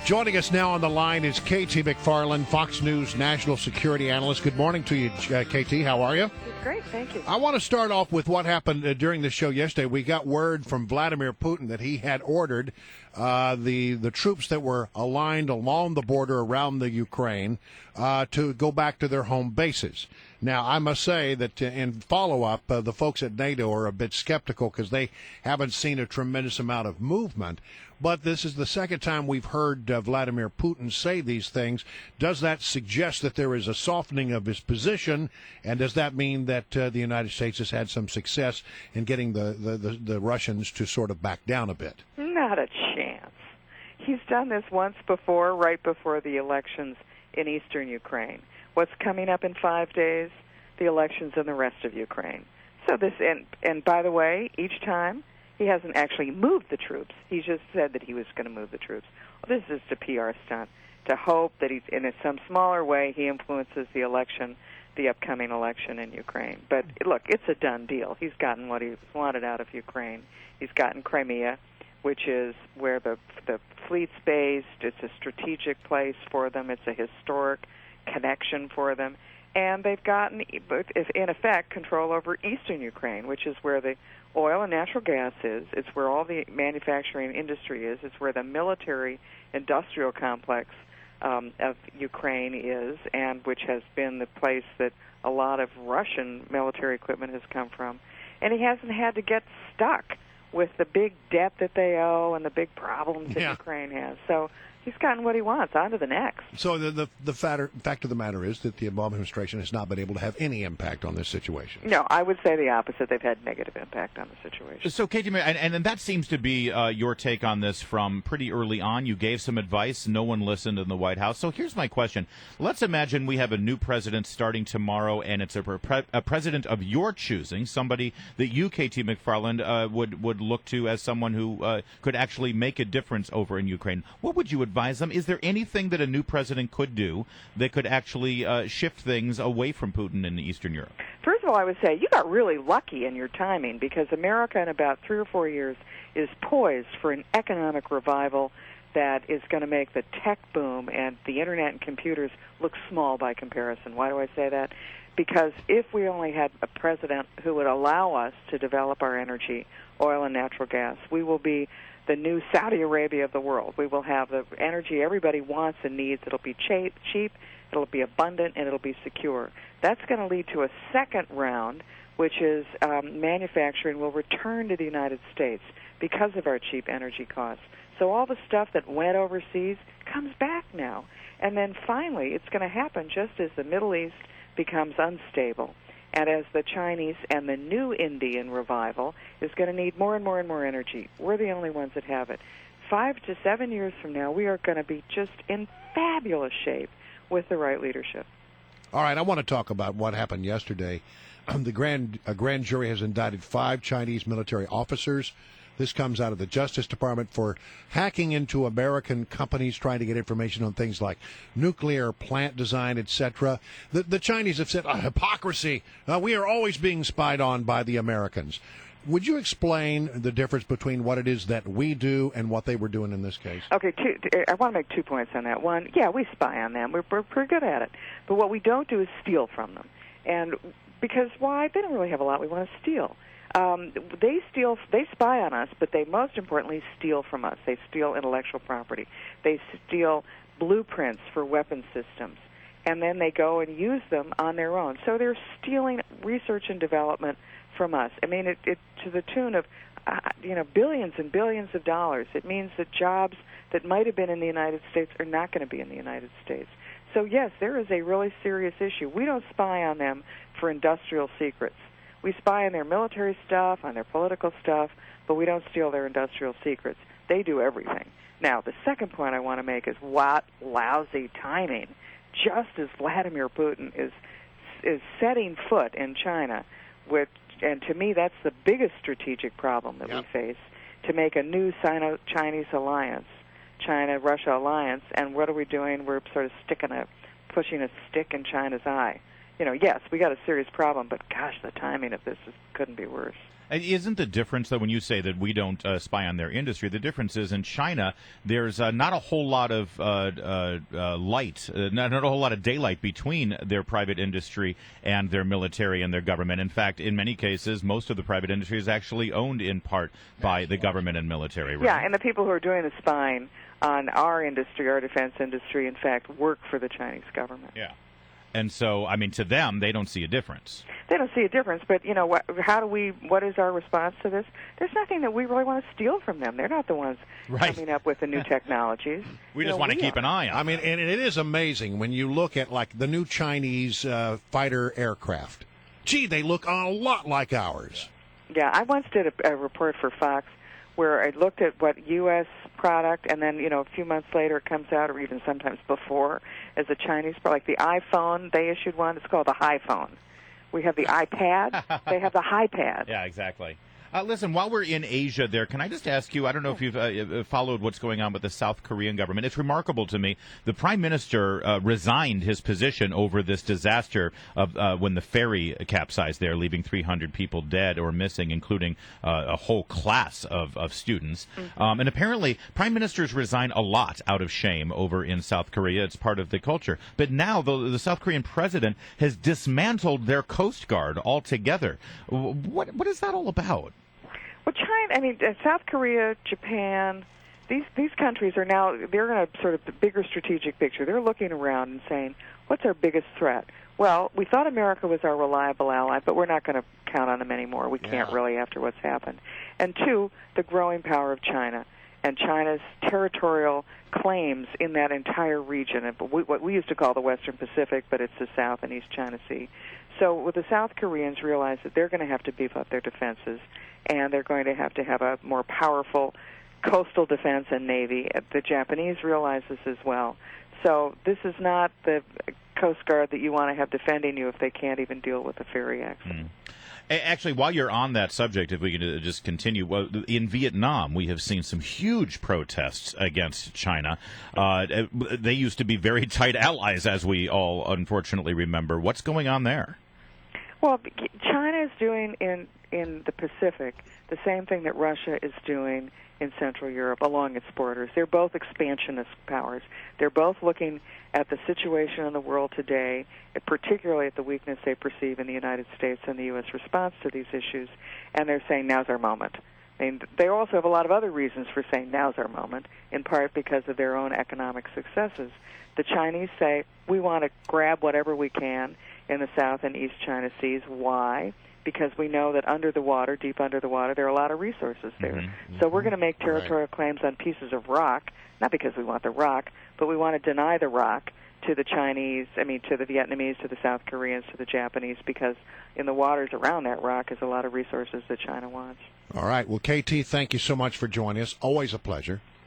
Joining us now on the line is KT McFarland, Fox News national security analyst. Good morning to you, KT. How are you? Great, thank you. I want to start off with what happened during the show yesterday. We got word from Vladimir Putin that he had ordered the troops that were aligned along the border around the Ukraine to go back to their home bases. Now, I must say that in follow-up, the folks at NATO are a bit skeptical because they haven't seen a tremendous amount of movement. But this is the second time we've heard Vladimir Putin say these things. Does that suggest that there is a softening of his position? And does that mean that the United States has had some success in getting the Russians to sort of back down a bit? Not a chance. He's done this once before, right before the elections in eastern Ukraine. What's coming up in 5 days? The elections in the rest of Ukraine. So this, and by the way, each time, he hasn't actually moved the troops. He just said that he was going to move the troops. Well, this is just a PR stunt to hope that he's, in some smaller way, he influences the election, the upcoming election in Ukraine. But look, it's a done deal. He's gotten what he wanted out of Ukraine. He's gotten Crimea, which is where the fleet's based. It's a strategic place for them. It's a historic connection for them. And they've gotten, in effect, control over eastern Ukraine, which is where the oil and natural gas is. It's where all the manufacturing industry is. It's where the military industrial complex of Ukraine is, and which has been the place that a lot of Russian military equipment has come from. And he hasn't had to get stuck with the big debt that they owe and the big problems that Ukraine has. So he's gotten what he wants. On to the next. So the fact of the matter is that the Obama administration has not been able to have any impact on this situation. No, I would say the opposite. They've had negative impact on the situation. So, Katie, and that seems to be your take on this from pretty early on. You gave some advice. No one listened in the White House. So here's my question. Let's imagine we have a new president starting tomorrow, and it's a president of your choosing, somebody that you, KT McFarland, would look to as someone who could actually make a difference over in Ukraine. What would you advise them? Is there anything that a new president could do that could actually shift things away from Putin in Eastern Europe? First of all, I would say you got really lucky in your timing, because America in about 3 or 4 years is poised for an economic revival that is going to make the tech boom and the internet and computers look small by comparison. Why do I say that? Because if we only had a president who would allow us to develop our energy, oil and natural gas, we will be the new Saudi Arabia of the world. We will have the energy everybody wants and needs. It'll be cheap, it'll be abundant, and it'll be secure. That's going to lead to a second round, which is manufacturing will return to the United States because of our cheap energy costs. So all the stuff that went overseas comes back now. And then finally, it's going to happen just as the Middle East becomes unstable, and as the Chinese and the new Indian revival is going to need more and more and more energy. We're the only ones that have it. 5 to 7 years from now, we are going to be just in fabulous shape with the right leadership. All right, I want to talk about what happened yesterday. A grand jury has indicted 5 Chinese military officers. This comes out of the Justice Department for hacking into American companies, trying to get information on things like nuclear plant design, etc. The Chinese have said, hypocrisy. We are always being spied on by the Americans. Would you explain the difference between what it is that we do and what they were doing in this case? Okay, I want to make 2 points on that. One, yeah, we spy on them. We're pretty good at it. But what we don't do is steal from them. And because why? They don't really have a lot we want to steal. They spy on us, but they most importantly steal from us. They steal intellectual property. They steal blueprints for weapon systems, and then they go and use them on their own. So they're stealing research and development from us. I mean, it to the tune of billions and billions of dollars. It means that jobs that might have been in the United States are not going to be in the United States. So yes, there is a really serious issue. We don't spy on them for industrial secrets. We spy on their military stuff, on their political stuff, but we don't steal their industrial secrets. They do everything. Now, the second point I want to make is what lousy timing. Just as Vladimir Putin is setting foot in China, and to me that's the biggest strategic problem that we face, to make a new Sino-Chinese alliance, China-Russia alliance, and what are we doing? We're sort of pushing a stick in China's eye. Yes, we got a serious problem, but gosh, the timing of this couldn't be worse. And isn't the difference, though, when you say that we don't spy on their industry, the difference is in China, there's not a whole lot of light, not a whole lot of daylight between their private industry and their military and their government. In fact, in many cases, most of the private industry is actually owned in part by the government and military. Right? Yeah, and the people who are doing the spying on our industry, our defense industry, in fact, work for the Chinese government. Yeah. And so, I mean, to them, they don't see a difference. They don't see a difference, but, you know, what is our response to this? There's nothing that we really want to steal from them. They're not the ones coming up with the new technologies. We just want to keep an eye on I mean, and it is amazing when you look at, like, the new Chinese fighter aircraft. Gee, they look a lot like ours. Yeah, I once did a report for Fox where I looked at what U.S. product, and then, you know, a few months later it comes out, or even sometimes before, as a Chinese product. Like the iPhone, they issued one. It's called the HiPhone. We have the iPad. They have the HiPad. Yeah, exactly. Listen, while we're in Asia there, can I just ask you, I don't know if you've followed what's going on with the South Korean government. It's remarkable to me. The prime minister resigned his position over this disaster of when the ferry capsized there, leaving 300 people dead or missing, including a whole class of students. Mm-hmm. And apparently, prime ministers resign a lot out of shame over in South Korea. It's part of the culture. But now the South Korean president has dismantled their Coast Guard altogether. What is that all about? Well, China, I mean, South Korea, Japan, these countries are now, they're in a sort of bigger strategic picture. They're looking around and saying, what's our biggest threat? Well, we thought America was our reliable ally, but we're not going to count on them anymore. We can't really after what's happened. And two, the growing power of China and China's territorial claims in that entire region, what we used to call the Western Pacific, but it's the South and East China Sea. So the South Koreans realize that they're going to have to beef up their defenses, and they're going to have a more powerful coastal defense and navy. The Japanese realize this as well. So this is not the Coast Guard that you want to have defending you if they can't even deal with a ferry accident. Actually, while you're on that subject, if we can just continue, in Vietnam, we have seen some huge protests against China. They used to be very tight allies, as we all unfortunately remember. What's going on there? Well, China is doing in the Pacific the same thing that Russia is doing in Central Europe along its borders. They're both expansionist powers. They're both looking at the situation in the world today, particularly at the weakness they perceive in the United States and the U.S. response to these issues, and they're saying now's our moment. I mean, they also have a lot of other reasons for saying now's our moment, in part because of their own economic successes. The Chinese say, we want to grab whatever we can in the South and East China Seas. Why? Because we know that under the water, deep under the water, there are a lot of resources there. Mm-hmm. So we're going to make territorial claims on pieces of rock, not because we want the rock, but we want to deny the rock to the Chinese, to the Vietnamese, to the South Koreans, to the Japanese, because in the waters around that rock is a lot of resources that China wants. All right. Well, KT, thank you so much for joining us. Always a pleasure.